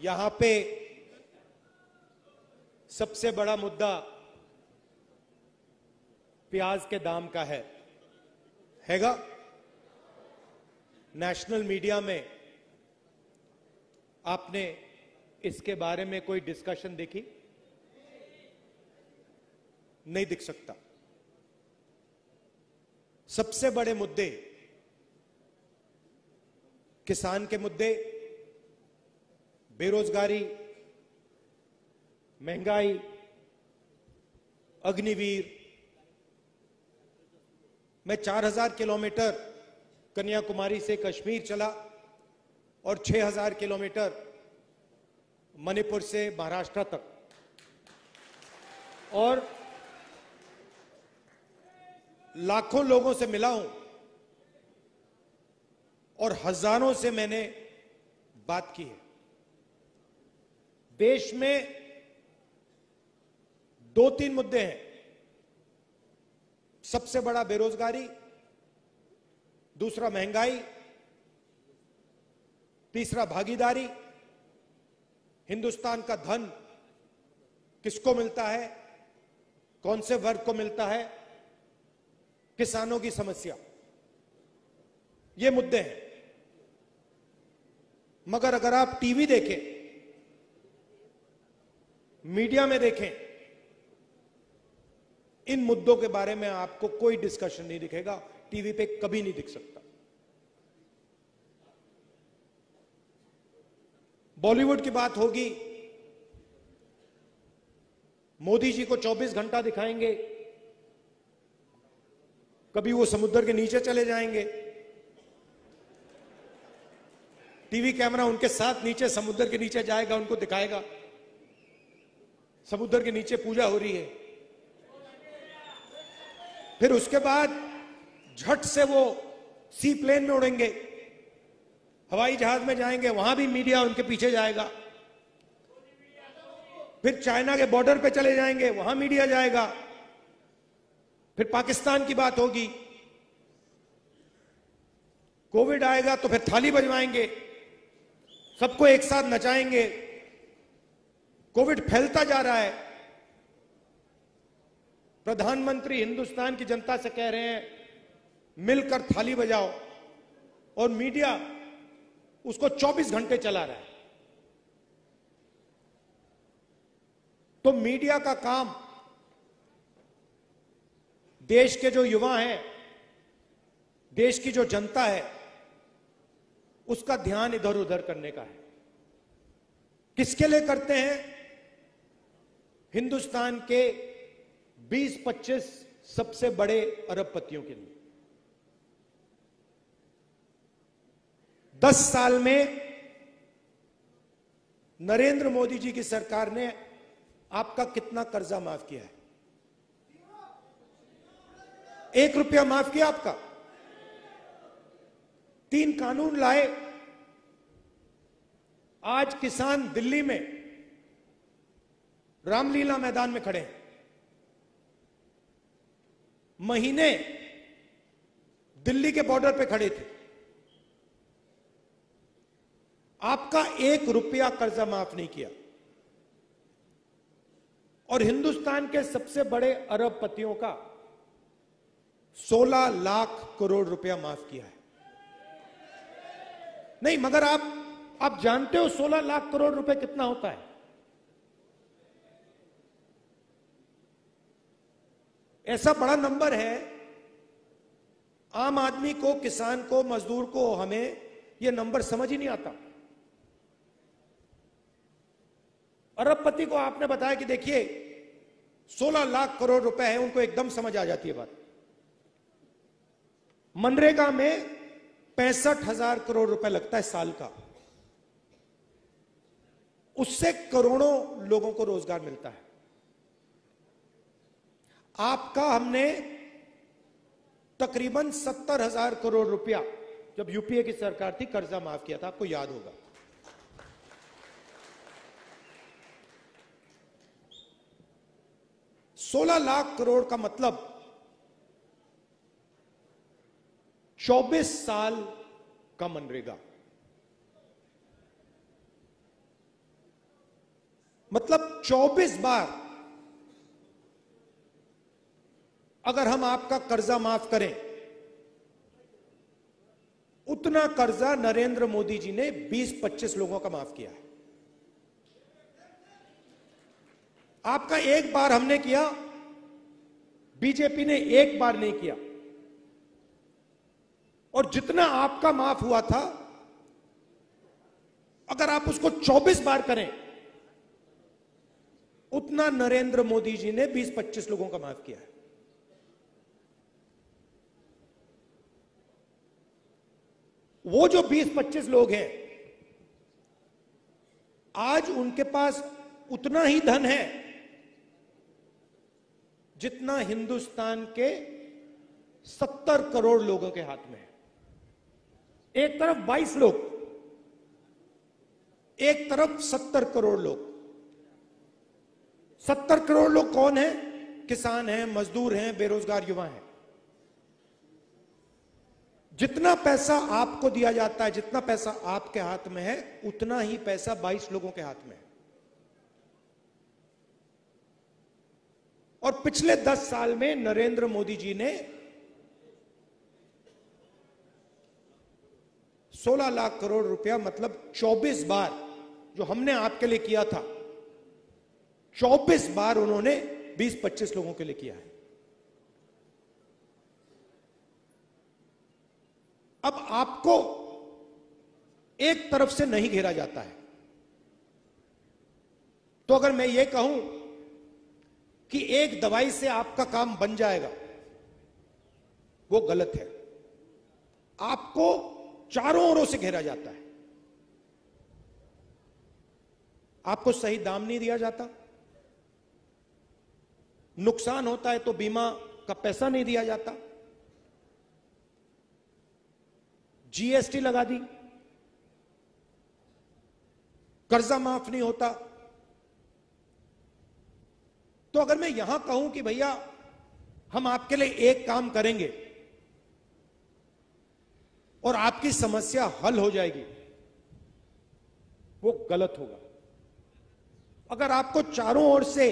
यहां पे सबसे बड़ा मुद्दा प्याज के दाम का हैगा। नेशनल मीडिया में आपने इसके बारे में कोई डिस्कशन देखी? नहीं दिख सकता। सबसे बड़े मुद्दे किसान के मुद्दे, बेरोजगारी, महंगाई, अग्निवीर। मैं 4000 किलोमीटर कन्याकुमारी से कश्मीर चला और 6000 किलोमीटर मणिपुर से महाराष्ट्र तक, और लाखों लोगों से मिला हूं और हजारों से मैंने बात की है। देश में 2-3 मुद्दे हैं। सबसे बड़ा बेरोजगारी, दूसरा महंगाई, तीसरा भागीदारी। हिंदुस्तान का धन किसको मिलता है, कौन से वर्ग को मिलता है, किसानों की समस्या, ये मुद्दे हैं। मगर अगर आप टीवी देखें, मीडिया में देखें, इन मुद्दों के बारे में आपको कोई डिस्कशन नहीं दिखेगा। टीवी पे कभी नहीं दिख सकता। बॉलीवुड की बात होगी, मोदी जी को 24 घंटा दिखाएंगे, कभी वो समुद्र के नीचे चले जाएंगे, टीवी कैमरा उनके साथ नीचे समुद्र के नीचे जाएगा, उनको दिखाएगा समुद्र के नीचे पूजा हो रही है। फिर उसके बाद झट से वो सी प्लेन में उड़ेंगे, हवाई जहाज में जाएंगे, वहां भी मीडिया उनके पीछे जाएगा। फिर चाइना के बॉर्डर पे चले जाएंगे, वहां मीडिया जाएगा। फिर पाकिस्तान की बात होगी, कोविड आएगा तो फिर थाली बजवाएंगे, सबको एक साथ नचाएंगे। कोविड फैलता जा रहा है। प्रधानमंत्री हिंदुस्तान की जनता से कह रहे हैं मिलकर थाली बजाओ, और मीडिया उसको 24 घंटे चला रहा है। तो मीडिया का काम देश के जो युवा हैं, देश की जो जनता है, उसका ध्यान इधर उधर करने का है। किसके लिए करते हैं? हिंदुस्तान के 20-25 सबसे बड़े अरबपतियों के लिए। 10 साल में नरेंद्र मोदी जी की सरकार ने आपका कितना कर्जा माफ किया है? 1 रुपया माफ किया आपका? 3 कानून लाए। आज किसान दिल्ली में रामलीला मैदान में खड़े हैं। महीने दिल्ली के बॉर्डर पे खड़े थे। आपका 1 रुपया कर्जा माफ नहीं किया। और हिंदुस्तान के सबसे बड़े अरबपतियों का 16 लाख करोड़ रुपया माफ किया है। नहीं, मगर आप जानते हो 16 लाख करोड़ रुपए कितना होता है? ऐसा बड़ा नंबर है। आम आदमी को, किसान को, मजदूर को, हमें यह नंबर समझ ही नहीं आता। अरबपति को आपने बताया कि देखिए 16 लाख करोड़ रुपए है, उनको एकदम समझ आ जाती है बात। मनरेगा में 65,000 करोड़ रुपए लगता है साल का। उससे करोड़ों लोगों को रोजगार मिलता है। आपका हमने तकरीबन 70,000 करोड़ रुपया जब यूपीए की सरकार थी कर्जा माफ किया था, आपको याद होगा। ₹16 लाख करोड़ का मतलब 24 साल का मनरेगा। मतलब 24 बार अगर हम आपका कर्जा माफ करें, उतना कर्जा नरेंद्र मोदी जी ने 20-25 लोगों का माफ किया है। आपका एक बार हमने किया, बीजेपी ने एक बार नहीं किया। और जितना आपका माफ हुआ था, अगर आप उसको 24 बार करें, उतना नरेंद्र मोदी जी ने 20-25 लोगों का माफ किया है। वो जो 20-25 लोग हैं, आज उनके पास उतना ही धन है जितना हिंदुस्तान के 70 करोड़ लोगों के हाथ में है। एक तरफ 22 लोग, एक तरफ 70 करोड़ लोग। 70 करोड़ लोग कौन है? किसान हैं, मजदूर हैं, बेरोजगार युवा हैं। जितना पैसा आपको दिया जाता है, जितना पैसा आपके हाथ में है, उतना ही पैसा 22 लोगों के हाथ में है। और पिछले 10 साल में नरेंद्र मोदी जी ने 16 लाख करोड़ रुपया, मतलब 24 बार जो हमने आपके लिए किया था, 24 बार उन्होंने 20-25 लोगों के लिए किया है। अब आपको एक तरफ से नहीं घेरा जाता है। तो अगर मैं ये कहूं कि एक दवाई से आपका काम बन जाएगा, वो गलत है। आपको चारों ओरों से घेरा जाता है। आपको सही दाम नहीं दिया जाता, नुकसान होता है तो बीमा का पैसा नहीं दिया जाता, जीएसटी लगा दी, कर्जा माफ नहीं होता। तो अगर मैं यहां कहूं कि भैया हम आपके लिए एक काम करेंगे और आपकी समस्या हल हो जाएगी, वो गलत होगा। अगर आपको चारों ओर से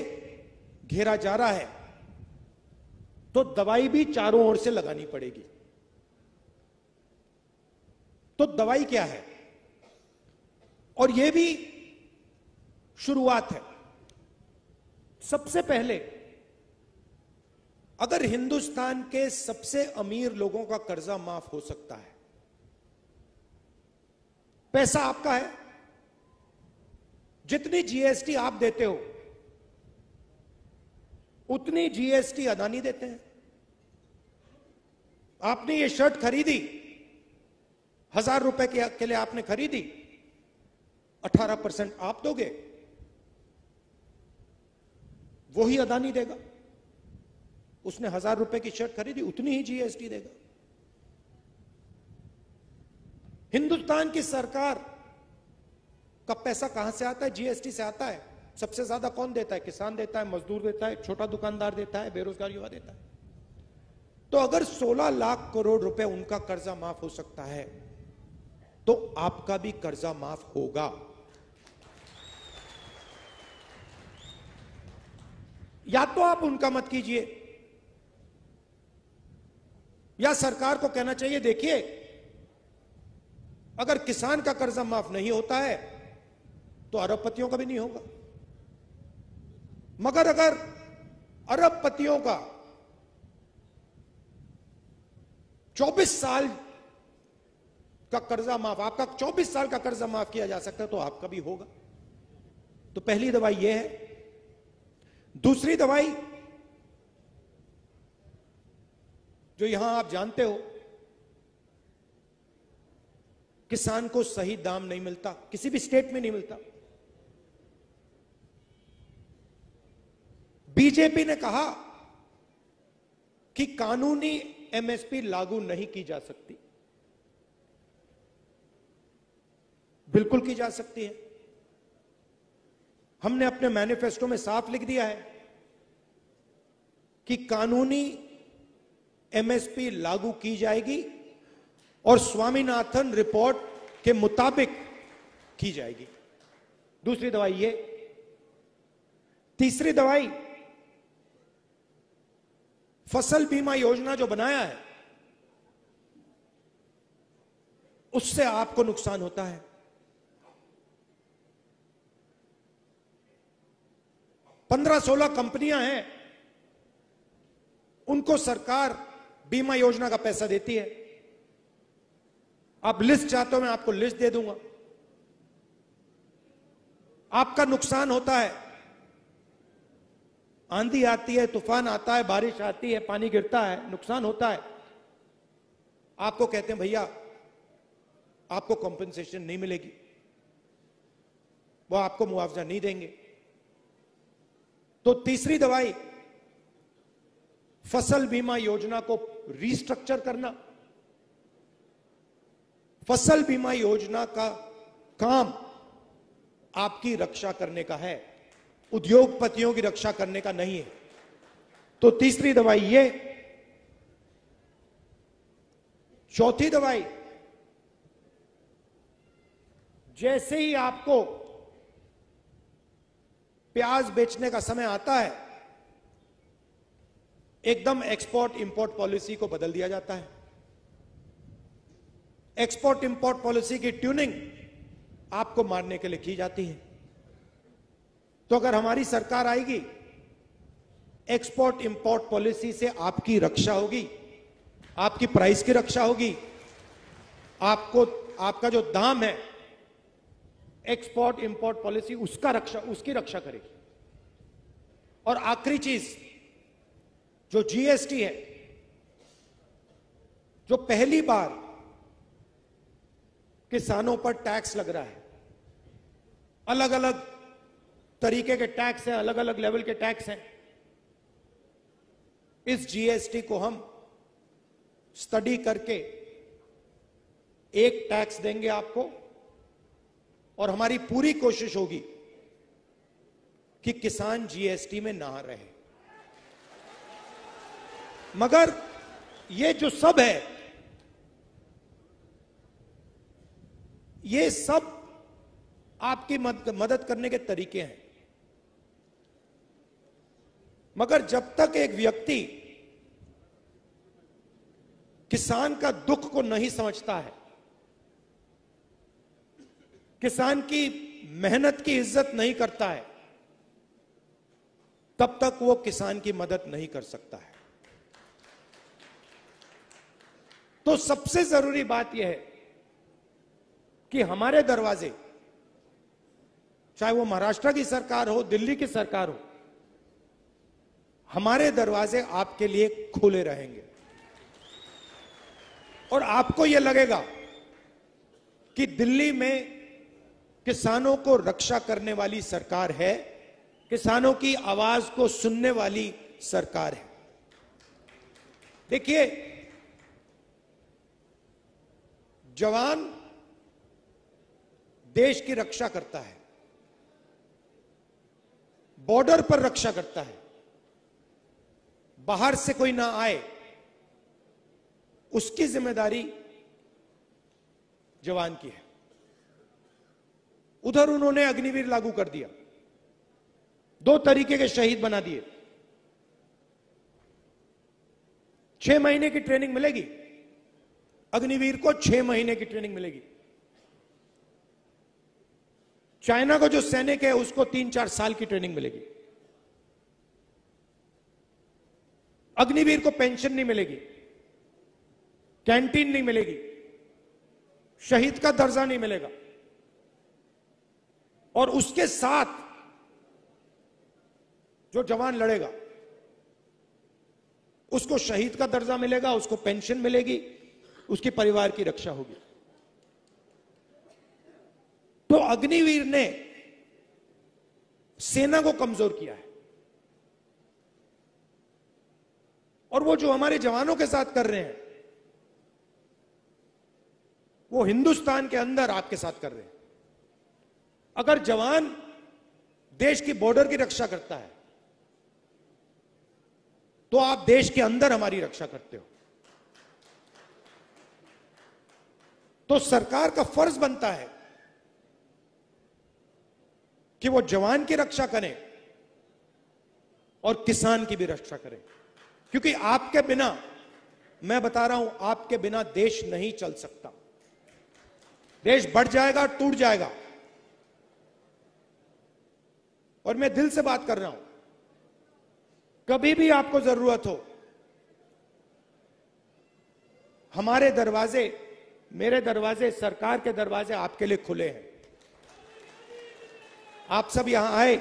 घेरा जा रहा है, तो दवाई भी चारों ओर से लगानी पड़ेगी। तो दवाई क्या है? और यह भी शुरुआत है। सबसे पहले अगर हिंदुस्तान के सबसे अमीर लोगों का कर्जा माफ हो सकता है, पैसा आपका है, जितनी जीएसटी आप देते हो उतनी जीएसटी अदानी देते हैं। आपने ये शर्ट खरीदी, 1000 रुपए के लिए आपने खरीदी, 18% आप दोगे, वही अदानी देगा। उसने 1000 रुपए की शर्ट खरीदी, उतनी ही जीएसटी देगा। हिंदुस्तान की सरकार का पैसा कहां से आता है? जीएसटी से आता है। सबसे ज्यादा कौन देता है? किसान देता है, मजदूर देता है, छोटा दुकानदार देता है, बेरोजगार युवा देता है। तो अगर 16 लाख करोड़ रुपए उनका कर्जा माफ हो सकता है, तो आपका भी कर्जा माफ होगा। या तो आप उनका मत कीजिए, या सरकार को कहना चाहिए, देखिए अगर किसान का कर्जा माफ नहीं होता है तो अरबपतियों का भी नहीं होगा। मगर अगर अरबपतियों का 24 साल का कर्जा माफ, आपका 24 साल का कर्जा माफ किया जा सकता है, तो आपका भी होगा। तो पहली दवाई यह है। दूसरी दवाई जो यहां आप जानते हो, किसान को सही दाम नहीं मिलता, किसी भी स्टेट में नहीं मिलता। बीजेपी ने कहा कि कानूनी एमएसपी लागू नहीं की जा सकती। बिल्कुल की जा सकती है। हमने अपने मैनिफेस्टो में साफ लिख दिया है कि कानूनी एमएसपी लागू की जाएगी और स्वामीनाथन रिपोर्ट के मुताबिक की जाएगी। दूसरी दवाई ये तीसरी दवाई, फसल बीमा योजना जो बनाया है उससे आपको नुकसान होता है। 15-16 कंपनियां हैं, उनको सरकार बीमा योजना का पैसा देती है। आप लिस्ट चाहते हो, मैं आपको लिस्ट दे दूंगा। आपका नुकसान होता है, आंधी आती है, तूफान आता है, बारिश आती है, पानी गिरता है, नुकसान होता है। आपको कहते हैं भैया आपको कॉम्पेंसेशन नहीं मिलेगी, वो आपको मुआवजा नहीं देंगे। तो तीसरी दवाई, फसल बीमा योजना को रीस्ट्रक्चर करना। फसल बीमा योजना का काम आपकी रक्षा करने का है, उद्योगपतियों की रक्षा करने का नहीं है। तो तीसरी दवाई ये। चौथी दवाई, जैसे ही आपको प्याज बेचने का समय आता है, एकदम एक्सपोर्ट इंपोर्ट पॉलिसी को बदल दिया जाता है। एक्सपोर्ट इंपोर्ट पॉलिसी की ट्यूनिंग आपको मारने के लिए की जाती है। तो अगर हमारी सरकार आएगी, एक्सपोर्ट इंपोर्ट पॉलिसी से आपकी रक्षा होगी, आपकी प्राइस की रक्षा होगी, आपको आपका जो दाम है, एक्सपोर्ट इंपोर्ट पॉलिसी उसकी रक्षा करेगी। और आखिरी चीज जो जीएसटी है, जो पहली बार किसानों पर टैक्स लग रहा है, अलग अलग तरीके के टैक्स हैं, अलग अलग लेवल के टैक्स हैं। इस जीएसटी को हम स्टडी करके एक टैक्स देंगे आपको, और हमारी पूरी कोशिश होगी कि किसान जीएसटी में ना रहे। मगर ये जो सब है, ये सब आपकी मदद करने के तरीके हैं। मगर जब तक एक व्यक्ति किसान का दुख को नहीं समझता है, किसान की मेहनत की इज्जत नहीं करता है, तब तक वो किसान की मदद नहीं कर सकता है। तो सबसे जरूरी बात यह है कि हमारे दरवाजे, चाहे वो महाराष्ट्र की सरकार हो, दिल्ली की सरकार हो, हमारे दरवाजे आपके लिए खुले रहेंगे। और आपको यह लगेगा कि दिल्ली में किसानों को रक्षा करने वाली सरकार है, किसानों की आवाज को सुनने वाली सरकार है। देखिए, जवान देश की रक्षा करता है, बॉर्डर पर रक्षा करता है, बाहर से कोई ना आए, उसकी जिम्मेदारी जवान की है। उधर उन्होंने अग्निवीर लागू कर दिया, 2 तरीके के शहीद बना दिए। 6 महीने की ट्रेनिंग मिलेगी अग्निवीर को, 6 महीने की ट्रेनिंग मिलेगी। चाइना को जो सैनिक है उसको 3-4 साल की ट्रेनिंग मिलेगी। अग्निवीर को पेंशन नहीं मिलेगी, कैंटीन नहीं मिलेगी, शहीद का दर्जा नहीं मिलेगा, और उसके साथ जो जवान लड़ेगा उसको शहीद का दर्जा मिलेगा, उसको पेंशन मिलेगी, उसके परिवार की रक्षा होगी। तो अग्निवीर ने सेना को कमजोर किया है, और वो जो हमारे जवानों के साथ कर रहे हैं वो हिंदुस्तान के अंदर आपके साथ कर रहे हैं। अगर जवान देश की बॉर्डर की रक्षा करता है तो आप देश के अंदर हमारी रक्षा करते हो। तो सरकार का फर्ज बनता है कि वो जवान की रक्षा करें, और किसान की भी रक्षा करें, क्योंकि आपके बिना, मैं बता रहा हूं, आपके बिना देश नहीं चल सकता। देश बढ़ जाएगा, टूट जाएगा। और मैं दिल से बात कर रहा हूं, कभी भी आपको जरूरत हो, हमारे दरवाजे, मेरे दरवाजे, सरकार के दरवाजे आपके लिए खुले हैं। आप सब यहां आए,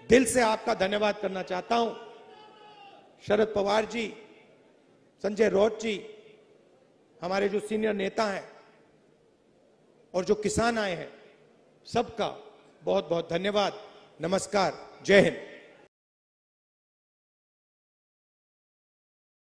दिल से आपका धन्यवाद करना चाहता हूं। शरद पवार जी, संजय राउत जी, हमारे जो सीनियर नेता हैं और जो किसान आए हैं, सबका बहुत बहुत धन्यवाद। नमस्कार, जय हिंद।